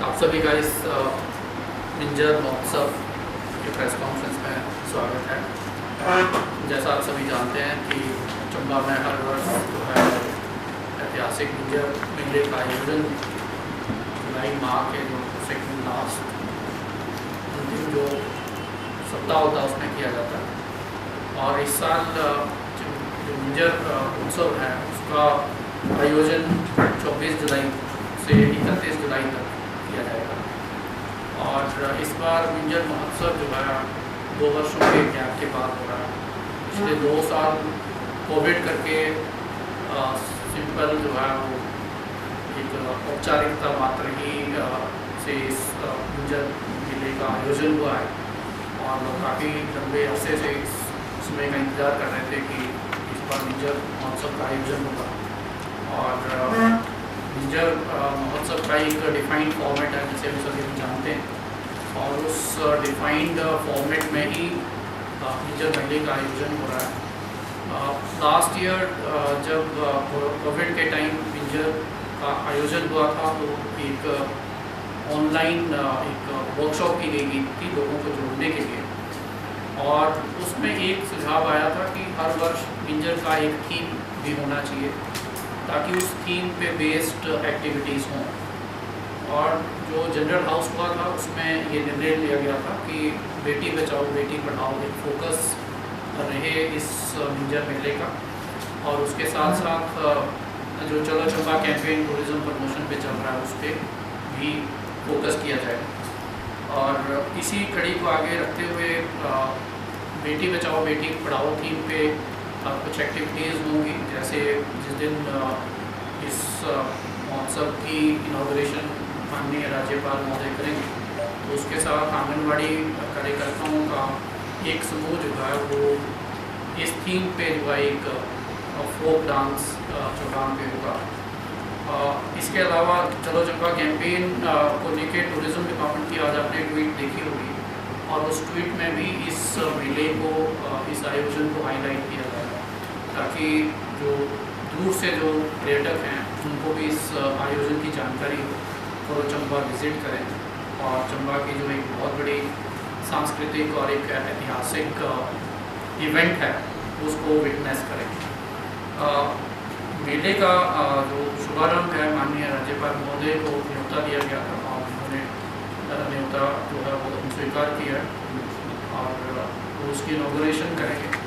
आप सभी का इस मिंजर महोत्सव के प्रेस कॉन्फ्रेंस में स्वागत है। जैसा आप सभी जानते हैं कि चंबा में हर वर्ष जो है ऐतिहासिक मिंजर मेले का आयोजन जुलाई माह के जो सेकंड लास्ट अंतिम जो सप्ताह होता है उसमें किया जाता है। और इस साल जो मिंजर उत्सव है उसका आयोजन 24 जुलाई से 31 जुलाई तक किया जाएगा। और इस बार मिंजर महोत्सव जो है 2 वर्षों के गैप के बाद हो रहा है। पिछले 2 साल कोविड करके सिंपल जो है वो एक औपचारिकता मात्र ही से इस मिंजर मेले का आयोजन हुआ है और लोग काफ़ी लंबे अरसे से इस समय का इंतज़ार कर रहे थे कि इस बार मिंजर महोत्सव का आयोजन होगा। और मिंजर महोत्सव का एक डिफाइंड फॉर्मेट है जिसे हम सभी जानते हैं और उस डिफाइंड फॉर्मेट में ही मिंजर मेले का आयोजन हो रहा है। लास्ट ईयर जब कोविड के टाइम मिंजर का आयोजन हुआ था तो एक ऑनलाइन एक वर्कशॉप की गई थी लोगों को जोड़ने के लिए और उसमें एक सुझाव आया था कि हर वर्ष मिंजर का एक थीम भी होना चाहिए ताकि उस थीम पे बेस्ड एक्टिविटीज़ हों। और जो जनरल हाउस हुआ था उसमें ये निर्णय लिया गया था कि बेटी बचाओ बेटी पढ़ाओ एक फोकस रहे इस मिंजर मेले का। और उसके साथ साथ जो चलो चंबा कैंपेन टूरिज़्म प्रमोशन पे चल रहा है उस पर भी फोकस किया जाए। और इसी कड़ी को आगे रखते हुए बेटी बचाओ बेटी पढ़ाओ थीम पे कुछ एक्टिविटीज़ होंगी। जैसे जिस दिन इस महोत्सव की इनॉग्रेशन माननीय राज्यपाल महोदय करेंगे तो उसके साथ आंगनबाड़ी कार्यकर्ताओं का एक समूह जो है वो इस थीम पे जो है एक फोक डांस प्रोग्राम पे होगा। इसके अलावा चलो चंबा कैंपेन को लेकर टूरिज़्म डिपार्टमेंट की आज आपने ट्वीट देखी होगी और उस ट्वीट में भी इस मेले को इस आयोजन को हाईलाइट किया जाए ताकि जो दूर से जो पर्यटक हैं उनको भी इस आयोजन की जानकारी हो और वो चंबा विज़िट करें और चंबा की जो एक बहुत बड़ी सांस्कृतिक और एक ऐतिहासिक इवेंट है उसको विटनेस करें। मेले का जो शुभारंभ है माननीय राज्यपाल महोदय को न्योता दिया गया था और उन्होंने न्योता जो है वो स्वीकार किया है और उसकी इनॉग्रेशन करेंगे।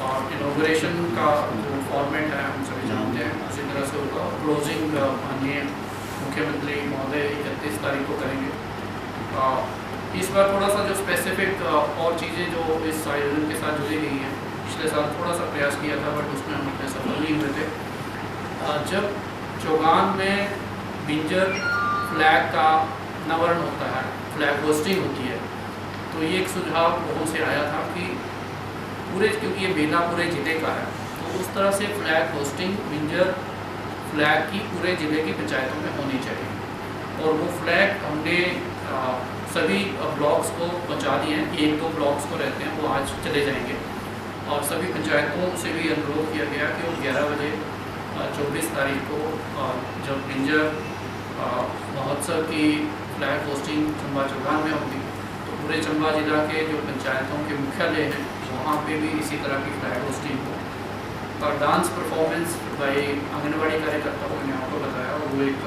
और इनॉग्रेशन का जो फॉर्मेट है हम सभी जानते हैं उसी तरह से होगा। क्लोजिंग माननीय मुख्यमंत्री महोदय 31 तारीख को करेंगे। इस बार थोड़ा सा जो स्पेसिफिक और चीज़ें जो इस आयोजन के साथ जुड़ी गई हैं पिछले साल थोड़ा सा प्रयास किया था बट उसमें हम अपने सफल नहीं हुए थे। जब चौगान में मिंजर फ्लैग का अनावरण होता है फ्लैग होस्टिंग होती है तो ये एक सुझाव लोगों से आया था कि पूरे क्योंकि ये मेला पूरे ज़िले का है तो उस तरह से फ्लैग होस्टिंग मिंजर फ्लैग की पूरे ज़िले की पंचायतों में होनी चाहिए। और वो फ्लैग हमने सभी ब्लॉक्स को पहुंचा दिए हैं। 1-2 ब्लॉक्स को रहते हैं वो आज चले जाएंगे और सभी पंचायतों से भी अनुरोध किया गया कि वो 11 बजे 24 तारीख को जब मिंजर महोत्सव की फ्लैग होस्टिंग चंबा चौगान में होगी तो पूरे चंबा जिला के जो पंचायतों के मुख्यालय हैं वहाँ पे भी इसी तरह की फ्लैग होस्टिंग हो। और डांस परफॉर्मेंस भाई आंगनबाड़ी कार्यकर्ता को मैंने आपको बताया वो एक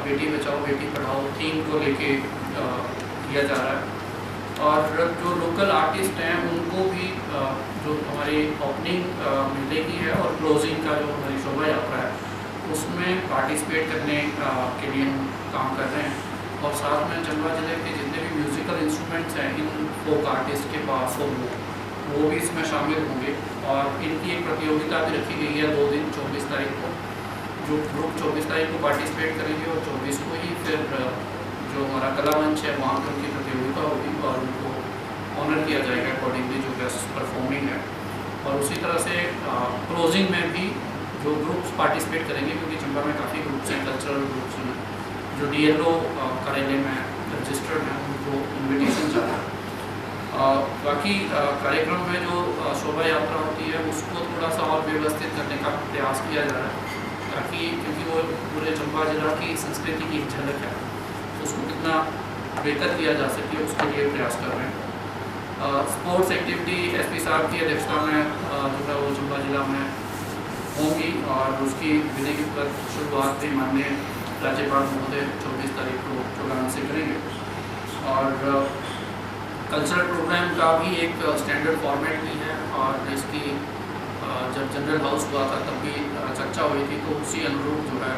बेटी बचाओ बेटी पढ़ाओ थीम को लेके किया जा रहा है। और जो लोकल आर्टिस्ट हैं उनको भी जो हमारी ओपनिंग मेले की है और क्लोजिंग का जो हमारी शोभा यात्रा है उसमें पार्टिसिपेट करने के लिए हम काम कर रहे हैं। और साथ में चंबा जिले के जितने भी म्यूज़िकल इंस्ट्रूमेंट्स हैं इन फोक आर्टिस्ट के पास हो वो भी इसमें शामिल होंगे। और इनकी एक प्रतियोगिता भी रखी गई है 2 दिन 24 तारीख को जो ग्रुप 24 तारीख को पार्टिसिपेट करेंगे और 24 को ही फिर जो हमारा कला मंच है वहाँ पर उनकी प्रतियोगिता होगी और उनको ऑनर किया जाएगा अकॉर्डिंगली जो बेस्ट परफॉर्मिंग है। और उसी तरह से क्लोजिंग में भी जो ग्रुप्स पार्टिसिपेट करेंगे क्योंकि चंबा में काफ़ी ग्रुप्स हैं कल्चरल ग्रुप्स हैं जो DLO कार्यालय में रजिस्टर्ड हैं उनको इन्विटेशन जाता है। बाकी कार्यक्रम में जो शोभा यात्रा होती है उसको थोड़ा सा और व्यवस्थित करने का प्रयास किया जा रहा है ताकि क्योंकि वो पूरे चंबा जिला की संस्कृति की एक झलक है उसको कितना बेहतर किया जा सके उसके लिए प्रयास कर रहे हैं। स्पोर्ट्स एक्टिविटी एसपी साहब की अध्यक्षता में जो है वो चंबा जिला में होंगी और उसकी विधिवत शुरुआत भी माननीय राज्यपाल महोदय 24 तारीख को प्रोग्राम से करेंगे। और कल्चरल प्रोग्राम का भी एक स्टैंडर्ड फॉर्मेट भी है और इसकी जब जनरल हाउस हुआ था तब भी चर्चा हुई थी, तो उसी अनुरूप जो है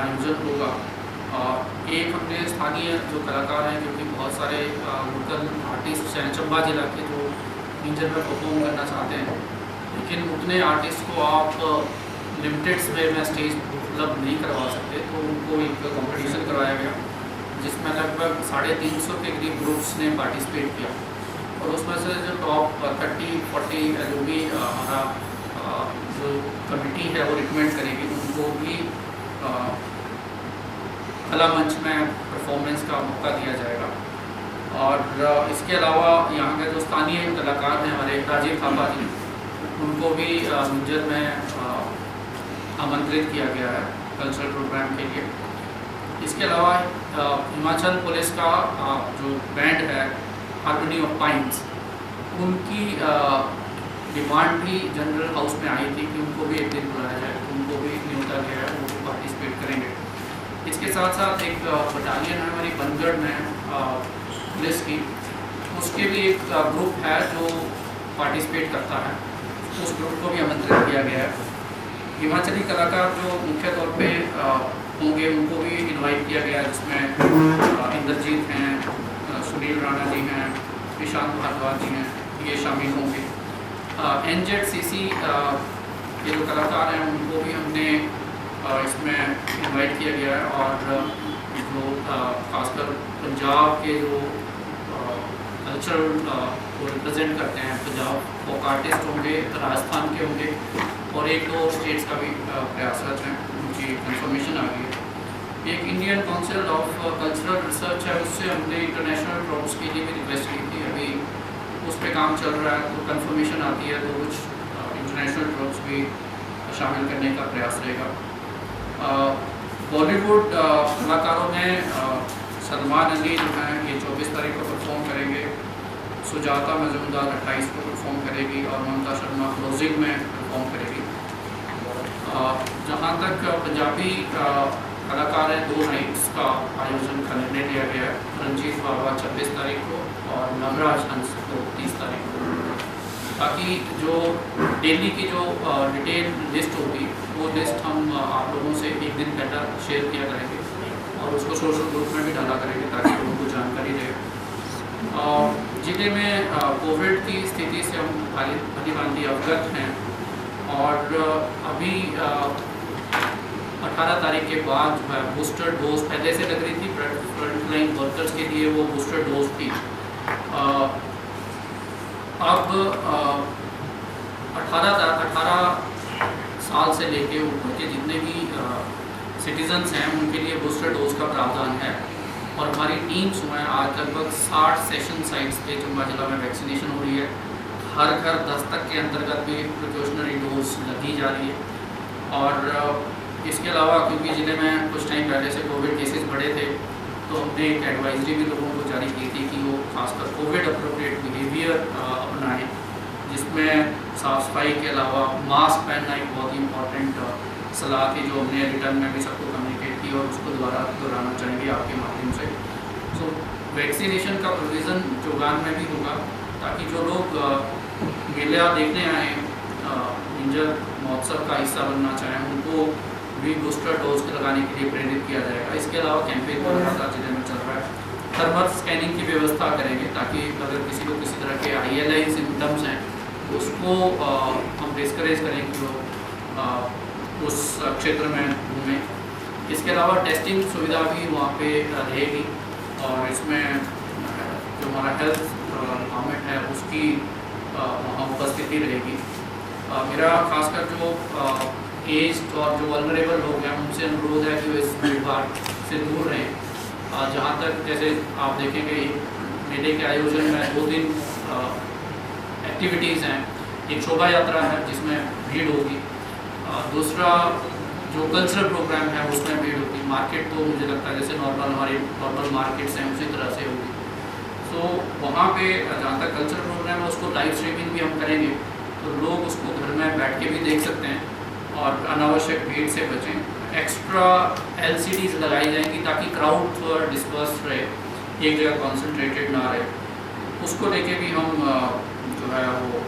आयोजन होगा। एक हमने स्थानीय जो कलाकार हैं, क्योंकि बहुत सारे लोकल आर्टिस्ट हैं चंबा जिला के जो मिंजर में परफॉर्म करना चाहते हैं, लेकिन उतने आर्टिस्ट को आप लिमिटेड वे में स्टेज उपलब्ध नहीं करवा सकते, तो उनको एक कंपटीशन करवाया गया जिसमें लगभग 350 के करीब ग्रुप्स ने पार्टिसिपेट किया और उसमें से जो टॉप 30-40 जो भी हमारा जो कमेटी है वो रिकमेंड करेगी, उनको भी कला मंच में परफॉर्मेंस का मौका दिया जाएगा। और इसके अलावा यहाँ के जो स्थानीय कलाकार हैं हमारे राजीव थापा जी, उनको भी मिंजर में आमंत्रित किया गया है कल्चरल प्रोग्राम के लिए। इसके अलावा हिमाचल पुलिस का जो बैंड है हार्मनी ऑफ पाइन्स, उनकी डिमांड भी जनरल हाउस में आई थी कि उनको भी एक दिन बुलाया जाए, उनको भी न्योता गया है, वो पार्टिसिपेट करेंगे। इसके साथ साथ एक बटालियन है हमारी बनगढ़ में पुलिस की, उसके भी एक ग्रुप है जो पार्टिसिपेट करता है, उस ग्रुप को भी आमंत्रित किया गया है। हिमाचली कलाकार जो मुख्य तौर पे होंगे उनको भी इनवाइट किया गया, जिसमें इंद्रजीत हैं, सुनील राणा जी हैं, ईशान भारद्वाज जी हैं, ये शामिल होंगे। NZCC के जो कलाकार हैं उनको भी हमने इसमें इनवाइट किया गया है और जो खासकर पंजाब के जो कल्चरल को रिप्रेजेंट करते हैं, पंजाब फोक आर्टिस्ट होंगे, राजस्थान के होंगे और 1-2 स्टेट्स का भी प्रयासरत हैं, उनकी कंफर्मेशन आ गई है। एक Indian council of cultural research है, उससे हमने इंटरनेशनल ट्रॉप्स के लिए भी रिक्वेस्ट की थी, अभी उस पर काम चल रहा है, तो कंफर्मेशन आती है तो कुछ इंटरनेशनल ट्रॉप्स भी शामिल करने का प्रयास रहेगा। बॉलीवुड कलाकारों में सलमान अली जो हैं ये 24 तारीख को परफॉर्म करेंगे, सुजाता मजूमदार 28 को परफॉर्म करेगी और ममता शर्मा क्लोजिंग में परफॉर्म करेगी। जहाँ तक पंजाबी कलाकार हैं, 2 नाइट्स का आयोजन का निर्णय लिया गया है, रंजीत बाबा 26 तारीख को और नवराज हंस को 30 तारीख को, ताकि जो डेली की जो डिटेल लिस्ट होगी वो लिस्ट हम आप लोगों से एक दिन पहले शेयर किया करेंगे और उसको सोशल ग्रुप में भी डाला करेंगे ताकि लोगों को जानकारी रहे। ज़िले में कोविड की स्थिति से हम भली भांति अवगत हैं और अभी 18 तारीख के बाद जो है बूस्टर डोज पहले से लग रही थी, फ्रंटलाइन वर्कर्स के लिए वो बूस्टर डोज थी। अब 18 साल से लेके ऊपर के जितने भी सिटीजन्स हैं उनके लिए बूस्टर डोज का प्रावधान है और हमारी टीम्स हुए हैं, आज लगभग 60 सेशन साइट्स पे चंबा जिला में वैक्सीनेशन हो रही है। हर घर दस्तक के अंतर्गत भी प्रिकॉशनरी डोज लगी जा रही है। और इसके अलावा क्योंकि ज़िले में कुछ टाइम पहले से कोविड केसेस बढ़े थे, तो हमने एक एडवाइजरी भी लोगों को जारी की थी कि वो खासकर कोविड अप्रोप्रिएट बिहेवियर अपनाएं, जिसमें साफ़ सफाई के अलावा मास्क पहनना एक बहुत ही इम्पॉर्टेंट सलाह थी, जो हमने रिटर्न में भी सबको कम्युनिकेट की और उसको दोहराना चाहेंगे आपके माध्यम से। सो वैक्सीनेशन का प्रोविज़न चौगान में भी होगा ताकि जो लोग मेला देखने आए, मिंजर महोत्सव का हिस्सा बनना चाहें, उनको भी बूस्टर डोज लगाने के लिए प्रेरित किया जाएगा। इसके अलावा कैंपेन लगातार जिले में चल रहा है, थर्मल स्कैनिंग की व्यवस्था करेंगे ताकि अगर किसी को किसी तरह के ILI सिम्टम्स हैं उसको हम डिस्करेज करेंगे जो उस क्षेत्र में घूमें। इसके अलावा टेस्टिंग सुविधा भी वहाँ पे रहेगी और इसमें जो हमारा हेल्थ डिपार्टमेंट है उसकी वहाँ उपस्थिति रहेगी। मेरा खासकर जो एज और जो वल्नरेबल लोग हैं उनसे अनुरोध है कि वो इस भीड़ भाड़ से दूर रहें। जहाँ तक जैसे आप देखेंगे मेले के आयोजन में 2 दिन एक्टिविटीज़ हैं, एक शोभा यात्रा है जिसमें भीड़ होगी, दूसरा जो कल्चरल प्रोग्राम है उसमें भीड़ होगी। मार्केट तो मुझे लगता है जैसे नॉर्मल हमारी नॉर्मल मार्केट्स हैं उसी तरह से होगी। सो वहाँ पे जहाँ तक कल्चरल प्रोग्राम है उसको लाइव स्ट्रीमिंग भी हम करेंगे, तो लोग उसको घर में बैठ के भी देख सकते हैं और अनावश्यक भीड़ से बचें। एक्स्ट्रा LCDs लगाई जाएंगी ताकि क्राउड थोड़ा डिस्पर्स रहे, एक जगह कॉन्सेंट्रेटेड ना रहे। उसको लेके भी हम जो है वो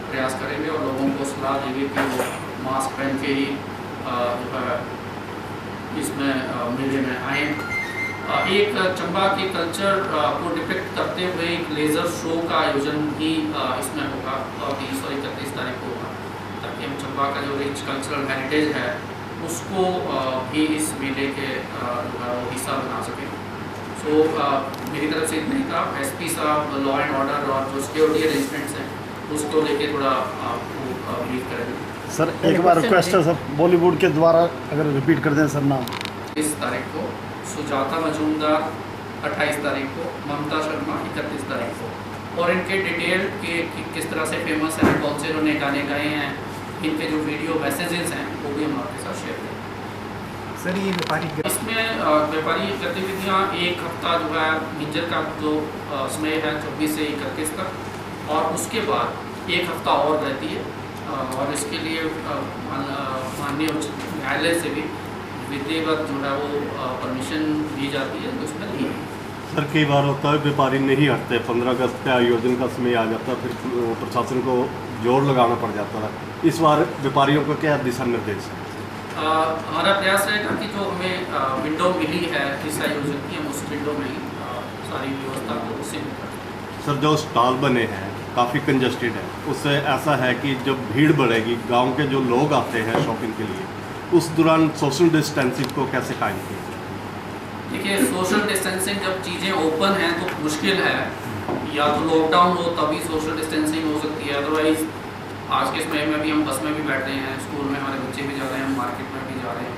प्रयास करेंगे और लोगों को सलाह देंगे कि वो मास्क पहन के ही जो है इसमें मेले में आएँ। एक चंबा के कल्चर को डिपिक्ट करते हुए एक लेज़र शो का आयोजन भी इसमें होगा 30 और 31 तारीख को होगा, ताकि हम चंबा का जो रिच कल्चरल हेरिटेज है उसको भी इस मेले के जो है वो हिस्सा बना सकें। सो मेरी तरफ से इतना ही था। SP साहब लॉ एंड ऑर्डर और जो सिक्योरिटी अरेंजमेंट्स हैं उसको लेके थोड़ा आपको ब्रीफ करेंगे। सर एक बार रिक्वेस्ट है सर, बॉलीवुड के द्वारा अगर रिपीट कर दें सर नाम। 20 तारीख को सुजाता मजूमदार, 28 तारीख को ममता शर्मा, 31 तारीख को। और इनके डिटेल के किस तरह से फेमस हैं, कौन से इन्होंने गाने गाए हैं, इनके जो वीडियो मैसेजेस हैं वो भी हम आपके साथ शेयर करेंगे। सर ये व्यापारी इसमें व्यापारी गतिविधियाँ एक हफ्ता जो है मिंजर का जो समय है 24 से 31 तक, और उसके बाद एक हफ्ता और रहती है। और इसके लिए माननीय उच्च न्यायालय से भी विधिवत जो है वो परमिशन दी जाती है, तो उसमें नहीं है। सर कई बार होता है व्यापारी नहीं हटते, 15 अगस्त के आयोजन का समय आ जाता है, फिर प्रशासन को जोर लगाना पड़ जाता है। इस बार व्यापारियों को क्या दिशा निर्देश है? हमारा प्रयास रहेगा कि जो हमें विंडो मिली है इस आयोजन की, हम उस विंडो में ही सारी व्यवस्था को उसी में करें। सर जो स्टॉल बने हैं काफ़ी कंजस्टेड है, उससे ऐसा है कि जब भीड़ बढ़ेगी, गांव के जो लोग आते हैं शॉपिंग के लिए, उस दौरान सोशल डिस्टेंसिंग को कैसे कायम किया जाए? देखिए सोशल डिस्टेंसिंग जब चीज़ें ओपन हैं तो मुश्किल है, या तो लॉकडाउन हो तभी सोशल डिस्टेंसिंग हो सकती है, अदरवाइज आज के समय में भी हम बस में भी बैठ रहे हैं, स्कूल में हमारे बच्चे भी जा रहे हैं, हम मार्केट में भी जा रहे हैं।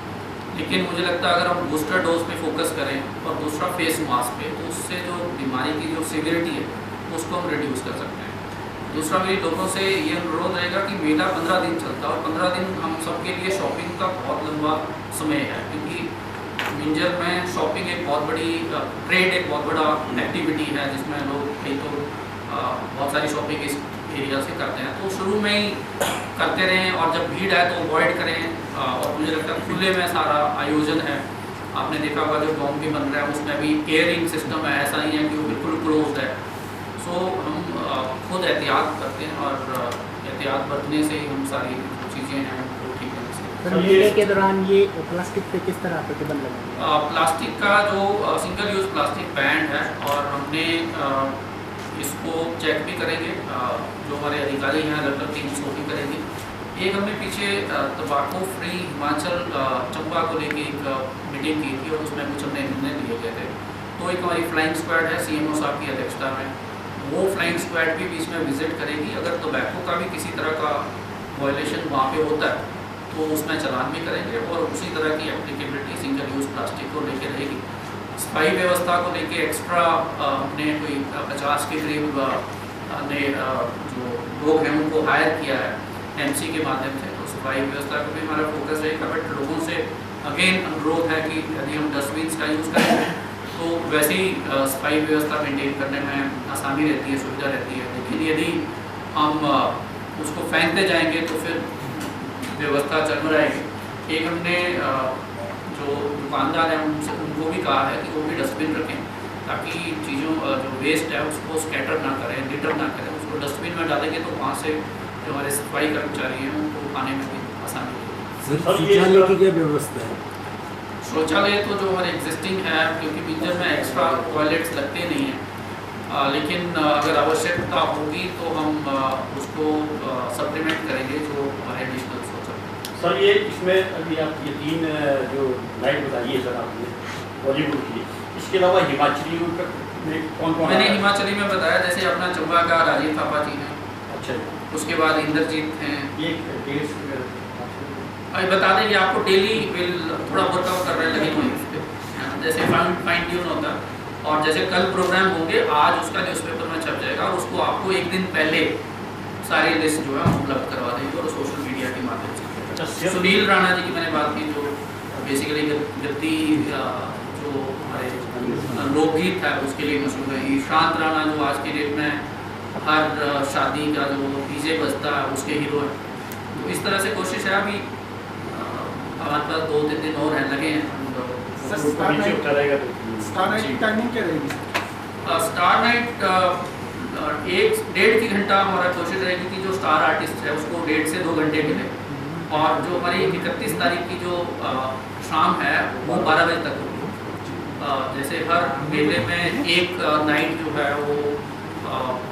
लेकिन मुझे लगता है अगर हम बूस्टर डोज पे फोकस करें और दूसरा फेस मास्क पे, तो उससे जो बीमारी की जो सीवियरिटी है उसको हम रिड्यूस कर सकते हैं। दूसरा मेरी लोगों से ये अनुरोध रहेगा कि मेला 15 दिन चलता है और 15 दिन हम सबके लिए शॉपिंग का बहुत लंबा समय है, क्योंकि मिंजर में शॉपिंग एक बहुत बड़ी ट्रेड, एक बहुत बड़ा एक्टिविटी है जिसमें लोग कई तो बहुत सारी शॉपिंग इस एरिया से करते हैं। तो शुरू में ही करते रहें और जब भीड़ है तो अवॉइड करें। और मुझे लगता है खुले में सारा आयोजन है, आपने देखा होगा जो डॉम भी बन रहा है उसमें भी एयरिंग सिस्टम है, ऐसा नहीं है कि वो बिल्कुल क्लोज है। सो हम खुद एहतियात करते हैं और एहतियात बरतने से ही हम सारी चीज़ें हैं वो ठीक करने से। सर मेले के दौरान ये प्लास्टिक पे किस तरह प्रतिबंध लगाएंगे? प्लास्टिक का जो सिंगल यूज़ प्लास्टिक बैंड है, और हमने इसको चेक भी करेंगे, जो हमारे अधिकारी हैं लगभग 300 भी करेंगे। एक हमने पीछे तंबाकू फ्री हिमाचल चंबा को लेके एक मीटिंग की थी और उसमें कुछ हमने निर्णय लिए गए थे। तो एक हमारी फ्लाइंग स्क्वाड है CMO साहब की अध्यक्षता में, वो फ्लाइंग स्क्वाड भी बीच में विजिट करेगी। अगर टोबैको का भी किसी तरह का वायलेशन वहाँ पे होता है तो उसमें चालान भी करेंगे, और उसी तरह की एप्लीकेबिलिटी सिंगल यूज़ प्लास्टिक को लेके रहेगी। सफाई व्यवस्था को लेके एक्स्ट्रा हमने कोई 50 के करीब ने जो लोग हैं उनको हायर किया है MC के माध्यम से, तो सफाई व्यवस्था को भी हमारा फोकस रहेगा। बट लोगों से अगेन अनुरोध है कि यदि हम डस्टबिन का यूज़ करेंगे तो वैसे ही सफाई व्यवस्था मेंटेन करने में आसानी रहती है, सुविधा रहती है। लेकिन यदि हम उसको फेंकते जाएंगे तो फिर व्यवस्था चल रहेगी। एक हमने जो दुकानदार हैं उनको भी कहा है कि वो भी डस्टबिन रखें, ताकि चीज़ों जो वेस्ट है उसको स्कैटर ना करें, लिटर ना करें, उसको डस्टबिन में डालेंगे तो वहाँ से जो हमारे सफाई कर्मचारी हैं उनको उठाने में भी आसानी होगी। शौचालय की क्या व्यवस्था है? शौचालय तो जो हमारे एग्जिस्टिंग है, क्योंकि मिंजर में एक्स्ट्रा टॉयलेट्स लगते नहीं हैं, लेकिन अगर आवश्यकता होगी तो हम उसको सप्लीमेंट करेंगे जो हमारे एडिशनल शौचालय। सर ये इसमें अभी आप ये 3 जो लाइट बताइए सर आपने बॉलीवुड की, इसके अलावा हिमाचली में कौन? मैंने हिमाचली में बताया, जैसे अपना चंबा का राजीव थापा जी हैं, अच्छा, उसके बाद इंद्रजीत हैं। ये डेट्स अभी बता दें कि आपको डेली बिल थोड़ा वर्कआउट कर रहे लगे हुए उस पर, जैसे फाइन ट्यून होता है। और जैसे कल प्रोग्राम होंगे, आज उसका न्यूज़पेपर में छप जाएगा और उसको आपको एक दिन पहले सारी लिस्ट जो है उपलब्ध करवा देंगे और सोशल मीडिया के माध्यम से। सुनील राणा जी की मैंने बात की जो बेसिकली गद्दी जो हमारे लोकगीत है उसके लिए मशहूर है। ईशान राणा जो आज की डेट में हर शादी का जो डीजे बजता है उसके हीरो है। तो इस तरह से कोशिश है। अभी हमारे पास 2-3 दिन और हैं, लगे हैं। सर स्टार नाइट की टाइमिंग क्या रहेगी? स्टार नाइट 1-1.5 घंटा हमारा कोशिश रहेगी कि जो स्टार आर्टिस्ट है उसको 1.5 से 2 घंटे मिले, और जो हमारी 31 तारीख की जो शाम है वो 12 बजे तक होगी। जैसे हर मेले में एक नाइट जो है वो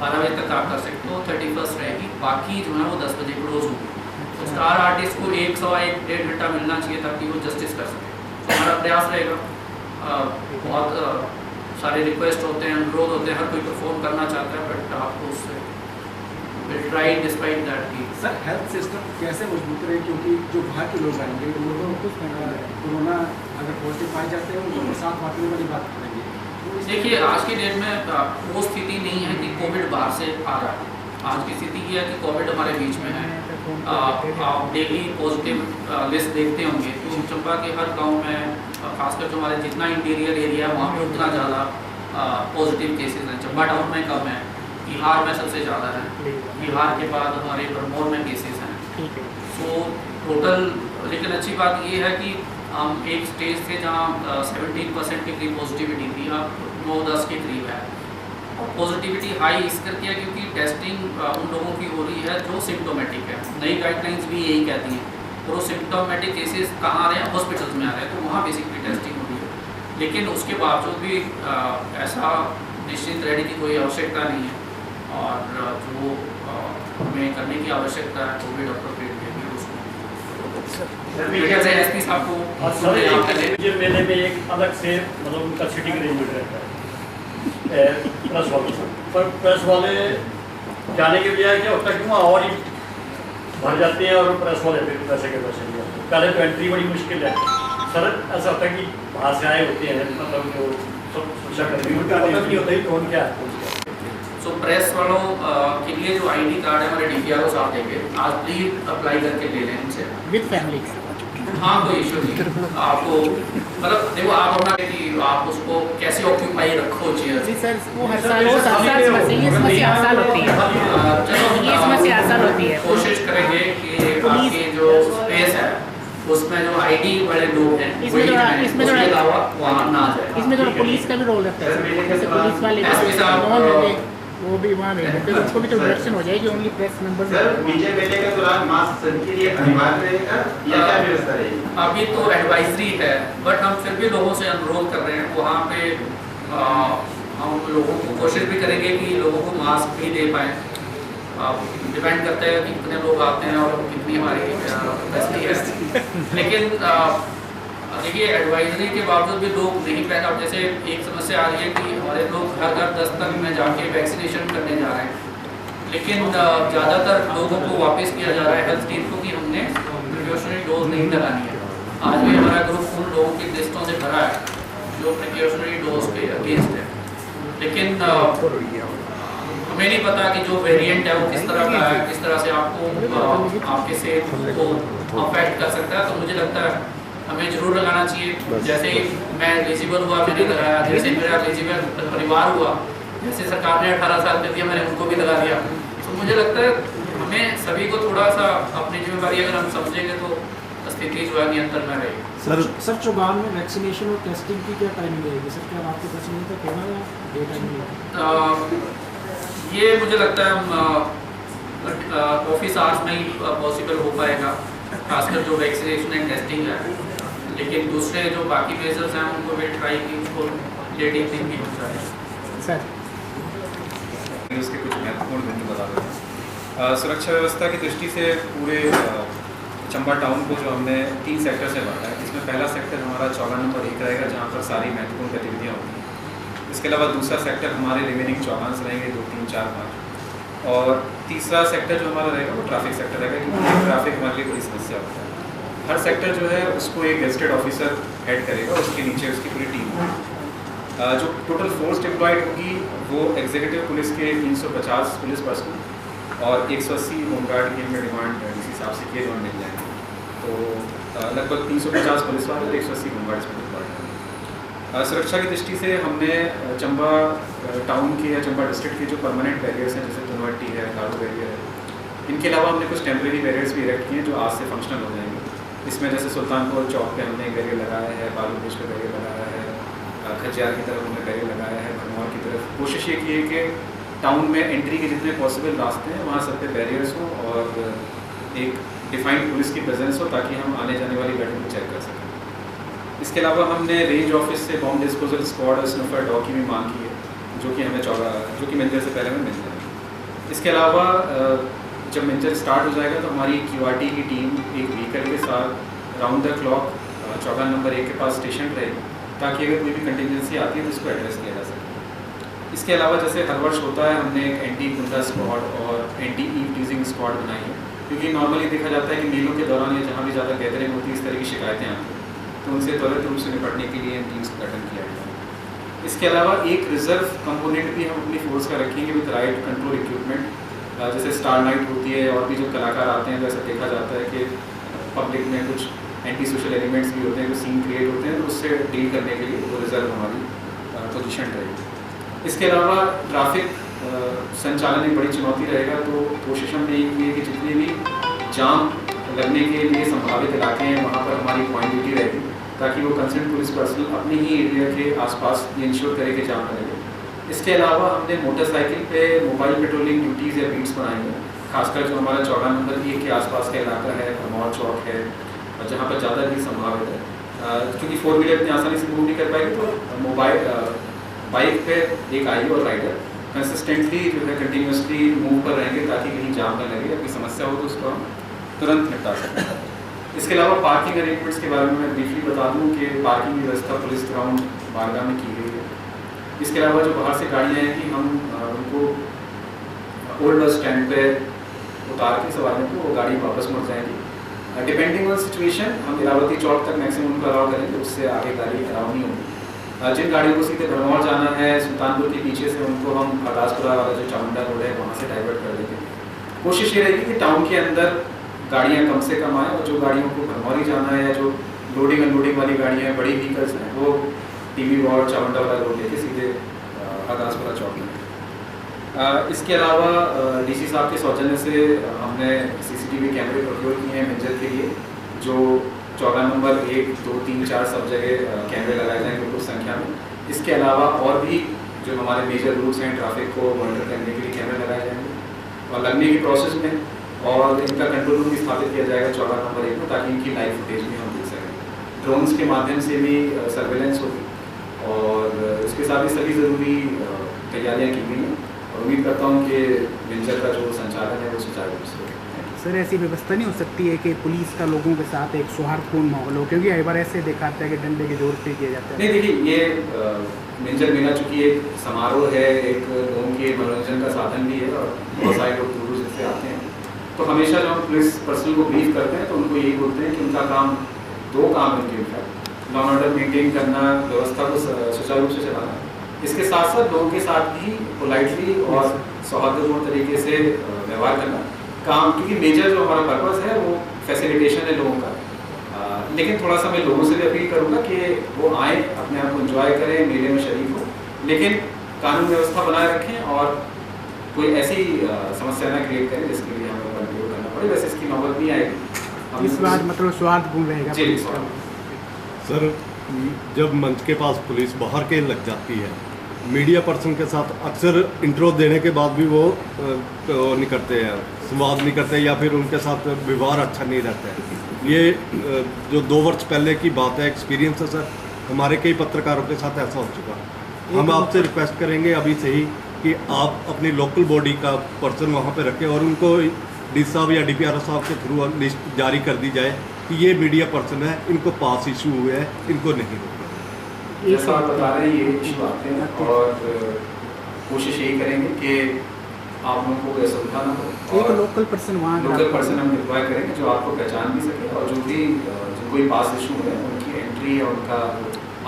12 बजे तक आप कर सकते हो, 31 रहेगी, बाकी जो है वो 10 बजे क्लोज होगी। तो स्टार आर्टिस्ट को 1-1.5 घंटा मिलना चाहिए ताकि वो जस्टिस कर सके। तो हमारा प्रयास रहेगा। बहुत सारे रिक्वेस्ट होते हैं, अनुरोध होते हैं, हर कोई परफॉर्म करना चाहता है, बट आपको उससे विल ट्राई डिस्पाइट दैट की। सर हेल्थ सिस्टम कैसे मजबूत रहे, क्योंकि जो बाहर के लोग आएंगे उन लोगों को कोरोना अगर पॉजिटिव पाए जाते हैं उनको साथ बांटने वाली बात करेंगे। देखिए आज की डेट में वो स्थिति नहीं है कि कोविड बाहर से आ रहा है। आज की स्थिति ये है कि कोविड हमारे बीच में है। आप डेली पॉजिटिव लिस्ट देखते होंगे तो चंबा के हर गांव में, खासकर जो हमारे जितना इंटीरियर एरिया है वहाँ पे उतना ज़्यादा पॉजिटिव केसेस हैं। चंबा टाउन में कम है, बिहार में सबसे ज़्यादा है, बिहार के बाद हमारे भरमौर में केसेस हैं। सो टोटल, लेकिन अच्छी बात ये है कि हम एक स्टेज थे जहाँ 17% के करीब पॉजिटिविटी थी, अब 9-10 के करीब है। पॉजिटिविटी हाई इस करके है क्योंकि टेस्टिंग उन लोगों की हो रही है जो सिम्टोमेटिक है। नई गाइडलाइंस भी यही कहती हैं, और वो सिम्टोमेटिक केसेस कहाँ आ रहे हैं, हॉस्पिटल्स में आ रहे हैं, तो वहाँ बेसिकली टेस्टिंग हो रही है। लेकिन उसके बावजूद भी ऐसा निश्चिंत रहने की कोई आवश्यकता नहीं है, और जो हमें करने की आवश्यकता है कोविड अप्रोप्रिएट एसपी साहब को मेले में एक अलग से मतलब उनका सिटिंग अरेंजमेंट रहता है प्रेस वालों पर। प्रेस वाले जाने के बजाय क्या होता है कि वहाँ और ही भर जाते हैं, और प्रेस वाले फिर पैसे के पैसे नहीं आते। पहले तो एंट्री बड़ी मुश्किल है सर। ऐसा होता है कि बाहर से आए होते हैं, मतलब जो सब सुरक्षाकर्मी उनका नहीं होता ही कौन क्या है। सो प्रेस वालों के लिए जो ID कार्ड है हमारे DPRO साहब देंगे, आज प्लीज अप्लाई करके ले लें उनसे विद फैमिली। हाँ कोई इशू नहीं। आपको मतलब देखो आप अपना कि आप उसको कैसे ऑक्यूपाई रखो चेयर। जी सर, वो हर साल ये समस्या हर साल होती है। चलो ये समस्या हर साल होती है। कोशिश करेंगे कि आपके जो स्पेस है उसमें जो ID वाले लोग हैं इसमें उसके अलावा वहाँ ना जाए। इसमें थोड़ा पुलिस का भी रोल रहता है, जैसे पुलिस वाले एसपी साहब वो भी वहाँ नहीं रहते, उसको भी तो डायरेक्शन हो जाएगी ओनली प्रेस मेंबर। सर विजय मेले के दौरान मास्क सबके लिए अनिवार्य रहेगा या क्या व्यवस्था रहेगी? अभी तो एडवाइजरी है, बट हम फिर भी लोगों से अनुरोध कर रहे हैं। वहाँ पे हम लोगों को कोशिश भी करेंगे कि लोगों को मास्क भी दे पाएँ। डिपेंड करता है कि कितने लोग आते हैं और कितनी हमारी कैपेसिटी है। लेकिन देखिए एडवाइजरी के बावजूद भी लोग नहीं पहना। जैसे एक समस्या आ रही है कि हमारे लोग घर घर दस्तक में जाके वैक्सीनेशन करने जा रहे हैं, लेकिन ज़्यादातर लोगों को वापस किया जा रहा है हेल्थ टीम को कि हमने प्रिकॉशनरी डोज नहीं लगानी है। आज भी हमारा ग्रुप उन लोगों की लिस्टों से भरा है जो प्रिकॉशनरी डोज के अगेंस्ट है, लेकिन हमें नहीं पता कि जो वेरिएंट है वो किस तरह का है, किस तरह से आपको आपके सेहत को अफेक्ट कर सकता है। तो मुझे लगता है हमें जरूर लगाना चाहिए। जैसे मैं एलिजिबल हुआ मैंने लगाया, जैसे मेरा एलिजिबल परिवार हुआ, जैसे सरकार ने 18 साल कर दिया मैंने उनको भी लगा दिया। तो मुझे लगता है हमें सभी को थोड़ा सा अपनी जिम्मेदारी अगर हम समझेंगे तो स्थिति जो है नियंत्रण में रहेगी। सर चौगान में वैक्सीनेशन और टेस्टिंग की क्या टाइमिंग रहेगी सर? क्या आपके पास नहीं था थोड़ा डे टाइमिंग? ये मुझे लगता है ऑफिस आवर्स में ही पॉसिबल हो पाएगा, खासकर जो वैक्सीनेशन एंड टेस्टिंग है। लेकिन दूसरे जो बाकी मेजर्स हैं उनको भी ट्राई की उसको लेट इवनिंग भी हो जाए। सर उसके कुछ महत्वपूर्ण बिंदु बता देते हैं। सुरक्षा व्यवस्था की दृष्टि से पूरे चंबा टाउन को जो हमने 3 सेक्टर से बांटा है, इसमें पहला सेक्टर हमारा 14 नंबर 1 रहेगा जहाँ पर सारी महत्वपूर्ण गतिविधियाँ होती हैं। इसके अलावा दूसरा सेक्टर हमारे रिमेनिंग 14 रहेंगे 2, 3, 4, 5, और तीसरा सेक्टर जो हमारा रहेगा वो ट्रैफिक सेक्टर रहेगा क्योंकि ट्रैफिक हमारे लिए बड़ी समस्या होता है। हर सेक्टर जो है उसको एक गेस्टेड ऑफिसर हेड करेगा, उसके नीचे उसकी पूरी टीम होगी। जो टोटल फोर्स डिप्लॉयड होगी वो एग्जीक्यूटिव पुलिस के 350 पुलिस पर्सन और 180 होमगार्ड की हमें डिमांड इस हिसाब से किए जो मिल जाएंगे। तो लगभग 350 पुलिस वाले और 180 होमगार्ड्स में डिप्लॉयड हैं। सुरक्षा की दृष्टि से हमने चंबा टाउन के या चंबा डिस्ट्रिक्ट के जो परमानेंट बैरियर्स हैं, जैसे धुनवट्टी है, कारू बैरियर है, इनके अलावा हमने कुछ टेम्प्रेरी बैरियर्स भी इरेक्ट किए हैं जो आज से फंक्शनल हो जाएंगे। इसमें जैसे सुल्तानपुर चौक पे हमने एक बैरियर लगाया है, बालू ब्रिज पे बैरियर लगाया है, खजियार की तरफ हमने बैरियर लगाया है, भरमौर की तरफ। कोशिश ये की है कि टाउन में एंट्री के जितने पॉसिबल रास्ते हैं वहाँ सब पे बैरियर्स हों और एक डिफाइंड पुलिस की प्रेजेंस हो ताकि हम आने जाने वाली गाड़ियों को चेक कर सकें। इसके अलावा हमने रेंज ऑफिस से बॉम्ब डिस्पोजल स्क्वाड और स्नफर डॉग की भी मांग की है, जो कि मिंजर से पहले हमें मिल जाएगी। इसके अलावा जब मिंजर स्टार्ट हो जाएगा तो हमारी QRT की टीम एक व्हीकल के साथ round the clock Chaugan number 1 के पास स्टेशन रहेगी ताकि अगर कोई भी कंटिजेंसी आती है तो उसको एड्रेस किया जा सके। इसके अलावा जैसे हर वर्ष होता है, हमने एक एंटी गुंडा स्क्वाड और एंटी ईव टीजिंग स्क्वाड बनाई है, क्योंकि नॉर्मली देखा जाता है कि मेलों के दौरान या जहाँ भी ज़्यादा गैदरिंग होती है इस तरह की शिकायतें आती हैं, तो उनसे त्वरित रूप से निपटने के लिए इन टीम्स का गठन किया गया है। इसके अलावा एक रिजर्व कंपोनेंट भी हम अपनी फोर्स का रखेंगे विद राइट कंट्रोल इक्विपमेंट। जैसे स्टार नाइट होती है और भी जो कलाकार आते हैं, तो ऐसा देखा जाता है कि पब्लिक में कुछ एंटी सोशल एलिमेंट्स भी होते हैं, कुछ सीन क्रिएट होते हैं, तो उससे डील करने के लिए वो रिजर्व हमारी पोजीशन रहेगी। इसके अलावा ट्रैफिक संचालन एक बड़ी चुनौती रहेगा, तो कोशिश हमने ये की है कि जितने भी जाम लगने के लिए संभावित इलाके हैं वहाँ पर हमारी पॉइंट ड्यूटी रहेगी ताकि वो कंसर्न पुलिस पर्सनल अपने ही एरिया के आसपास ये इंश्योर करे कि जाम लगे। इसके अलावा हमने मोटरसाइकिल पे मोबाइल पेट्रोलिंग ड्यूटीज़ या बीट्स बनाई हैं, खासकर जो हमारा चौगान नंबर 1 के आसपास का इलाका है, भरमौर चौक है, और जहाँ पर ज़्यादा भी संभावित है, क्योंकि 4 व्हीलर इतनी आसानी से मूव नहीं कर पाएगी, तो मोबाइल बाइक पे एक आई और राइडर कंसिस्टेंटली जो है कंटिन्यूसली मूव पर रहेंगे ताकि कहीं जाम न लगे या कोई समस्या हो तो उसको हम तुरंत निपटा सकें। इसके अलावा पार्किंग अरेंजमेंट्स के बारे में मैं ब्रीफली बता दूं कि पार्किंग की व्यवस्था पुलिस ग्राउंड बारगाह में की गई है। इसके अलावा जो बाहर से गाड़ियाँ हैं कि हम उनको ओल्ड बस स्टैंड पे उतार के सवारियों को वो गाड़ी वापस मुड़ जाएंगी। डिपेंडिंग ऑन सिचुएशन हम इरावती चौक तक मैक्सिमम उनको अलाउ करेंगे, उससे आगे गाड़ी अलाउ नहीं होगी। जिन गाड़ियों को सीधे भरमौर जाना है सुल्तानपुर के पीछे से, उनको हम हरदासपुरा वाला जो चामुंडा रोड है वहाँ से डाइवर्ट कर देंगे। कोशिश ये रहेगी कि टाउन के अंदर गाड़ियाँ कम से कम आएँ, और जो गाड़ियों को भरमौर ही जाना है या जो लोडिंग अनलोडिंग वाली गाड़ियाँ हैं, बड़ी व्हीकल्स हैं, वो TV रोड चामुंडा वाला रोड लेके सीधे हरदासपुरा चौक में। इसके अलावा DC साहब के सौजन्य से हमने CCTV कैमरे प्रोक्योर किए हैं मिंजर के लिए, जो चौगान नंबर 1, 2, 3, 4 सब जगह कैमरे लगाए जाएंगे कुछ संख्या में। इसके अलावा और भी जो हमारे मेजर रूट्स हैं ट्रैफिक को मॉनिटर करने के लिए कैमरे लगाए जाएंगे, और लगने की प्रोसेस में और इनका कंट्रोल रूम भी स्थापित किया जाएगा चौगान नंबर 1 में, ताकि इनकी लाइव फुटेज भी हम देख सकें। ड्रोन्स के माध्यम से भी सर्वेलेंस होगी, और इसके साथ ही सभी ज़रूरी तैयारियाँ की गई हैं, और उम्मीद करता हूँ कि मिंजर का जो संचालन है वो सुचारू रूप से होगा। सर, ऐसी व्यवस्था नहीं हो सकती है कि पुलिस का लोगों के साथ एक सौहार्दपूर्ण माहौल हो, क्योंकि कई बार ऐसे देखा जाता है कि डंडे के जोर पे किया जाता है। नहीं, देखिए ये मिंजर मेला चूँकि एक समारोह है, एक लोगों के मनोरंजन का साधन भी है, और बहुत सारे लोग दूर दूर से आते हैं, तो हमेशा जब हम पुलिस पर्सनल को ब्रीफ करते हैं तो उनको यही बोलते हैं कि उनका काम 2 काम है उनके, लॉ एंड ऑर्डर मेंटेन करना, व्यवस्था को सुचारू रूप से चलाना, इसके साथ साथ लोगों के साथ भी पोलाइटली और सौहार्दपूर्ण तरीके से व्यवहार करना काम, क्योंकि मेजर जो हमारा पर्पस है वो फैसिलिटेशन है लोगों का। लेकिन थोड़ा सा मैं लोगों से भी अपील करूँगा कि वो आएँ, अपने आप को एंजॉय करें, मेले में शरीक हो, लेकिन कानून व्यवस्था बनाए रखें और कोई ऐसी समस्या ना क्रिएट करें जिसके लिए हमें कंट्रोल करना पड़े। वैसे इसकी नौबत नहीं आएगी, इस बार मतलब सौहार्दपूर्ण रहेगा। जी सर, जब मंच के पास पुलिस बाहर के लग जाती है, मीडिया पर्सन के साथ अक्सर इंट्रो देने के बाद भी वो नहीं करते हैं, संवाद नहीं करते, या फिर उनके साथ व्यवहार अच्छा नहीं रहता है। ये जो 2 वर्ष पहले की बात है, एक्सपीरियंस है सर, हमारे कई पत्रकारों के साथ ऐसा हो चुका। हम आपसे रिक्वेस्ट करेंगे अभी से ही कि आप अपनी लोकल बॉडी का पर्सन वहाँ पे रखें, और उनको डी साहब या DPRO साहब के थ्रू लिस्ट जारी कर दी जाए कि ये मीडिया पर्सन है, इनको पास इशू हुए हैं, इनको नहीं रोकें। जैसा आप बता रहे हैं ये इशू आते हैं, और कोशिश यही करेंगे कि आप लोगों को असुविधा ना हो, एक लोकल पर्सन वहाँ लोकल पर्सन हम डिप्लॉय करेंगे जो आपको पहचान भी सके, और जो भी जिनको पास इशू है उनकी एंट्री या उनका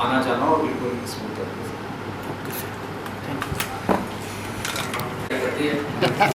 आना जाना और बिल्कुल स्मूथ तरीके से।